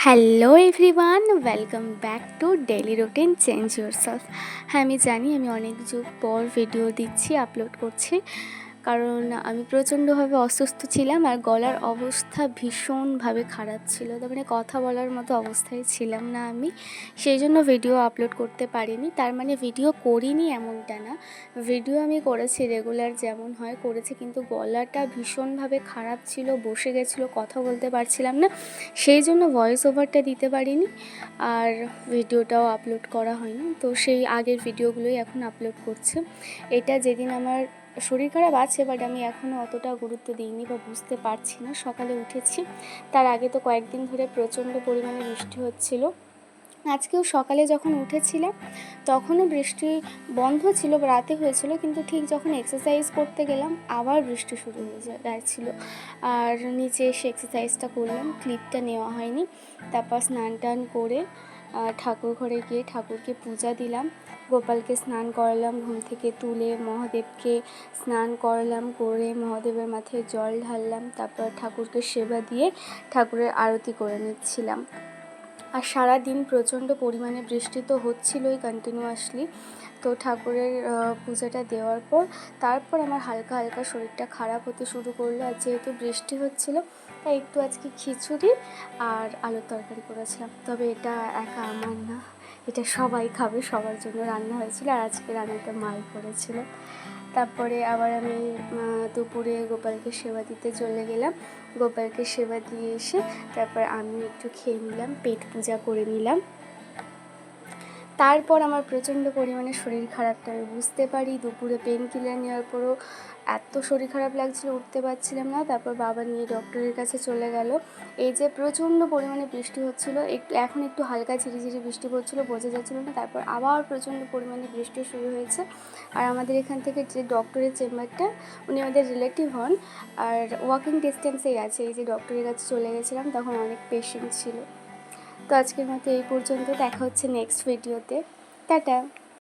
Hello everyone, welcome back to daily routine change yourself. হ্যাঁ, আমি জানি আমি অনেক যুগ পর ভিডিও দিচ্ছি, আপলোড করছি, কারণ আমি প্রচণ্ডভাবে অসুস্থ ছিলাম আর গলার অবস্থা ভীষণভাবে খারাপ ছিল। তার মানে কথা বলার মতো অবস্থায় ছিলাম না আমি, সেই জন্য ভিডিও আপলোড করতে পারিনি। তার মানে ভিডিও করিনি এমনটা না, ভিডিও আমি করেছি রেগুলার যেমন হয় করেছি, কিন্তু গলাটা ভীষণভাবে খারাপ ছিল, বসে গেছিলো, কথা বলতে পারছিলাম না, সেই জন্য ভয়েস ওভারটা দিতে পারিনি আর ভিডিওটাও আপলোড করা হয়নি। তো সেই আগের ভিডিওগুলোই এখন আপলোড করছে। এটা যেদিন আমার শরীর খারাপ আছে, বাট আমি এখনও অতটা গুরুত্ব দিইনি বা বুঝতে পারছি না। সকালে উঠেছি, তার আগে তো কয়েকদিন ধরে প্রচণ্ড পরিমাণে বৃষ্টি হচ্ছিল। আজকেও সকালে যখন উঠেছিলাম তখনও বৃষ্টি বন্ধ ছিল, রাতে হয়েছিল, কিন্তু ঠিক যখন এক্সারসাইজ করতে গেলাম আবার বৃষ্টি শুরু হয়ে যাচ্ছিলো। আর নিচে এসে এক্সারসাইজটা করলাম, ক্লিপটা নেওয়া হয়নি। তারপর স্নান টান করে ঠাকুর ঘরে গিয়ে ঠাকুরকে পূজা দিলাম, গোপালকে স্নান করালাম, ঘুম থেকে তুলে মহাদেবকে স্নান করালাম, করে মহাদেবের মাথায় জল ঢাললাম, তারপর ঠাকুরকে সেবা দিয়ে ঠাকুরের আরতি করে নিচ্ছিলাম। আর সারা দিন প্রচণ্ড পরিমাণে বৃষ্টি তো হচ্ছিলোই কন্টিনিউয়াসলি। তো ঠাকুরের পূজাটা দেওয়ার পর তারপর আমার হালকা হালকা শরীরটা খারাপ হতে শুরু করলো। আর যেহেতু বৃষ্টি হচ্ছিলো তাই একটু আজকে খিচুড়ি আর আলুর তরকারি করেছিলাম। তবে এটা একা আমার না, এটা সবাই খাবে, সবার জন্য রান্না হয়েছিল। আর আজকে রান্নাটা মাই করেছিল। তারপরে আবার আমি দুপুরে গোপালকে সেবা দিতে চলে গেলাম। গোপালকে সেবা দিয়ে এসে তারপর আমি একটু খেয়ে নিলাম, পেট পূজা করে নিলাম। তারপর আমার প্রচণ্ড পরিমাণে শরীর খারাপটা আমি বুঝতে পারি। দুপুরে পেন কিলার নেওয়ার পরও এত শরীর খারাপ লাগছিল, উঠতে পারছিলাম না। তারপর বাবা নিয়ে ডক্টরের কাছে চলে গেল। এই যে প্রচণ্ড পরিমাণে বৃষ্টি হচ্ছিলো, এখন একটু হালকা ঝিরিঝিরি বৃষ্টি পড়ছিলো, বোঝা যাচ্ছিলো না। তারপর আবার প্রচণ্ড পরিমাণে বৃষ্টি শুরু হয়েছে। আর আমাদের এখান থেকে যে ডক্টরের চেম্বারটা, উনি আমাদের রিলেটিভ হন, আর ওয়াকিং ডিস্টেন্সেই আছে। এই যে ডক্টরের কাছে চলে গেছিলাম, তখন অনেক পেশেন্ট ছিল। তো আজকের মতো এই পর্যন্ত, দেখা হচ্ছে নেক্সট ভিডিওতে। টাটা।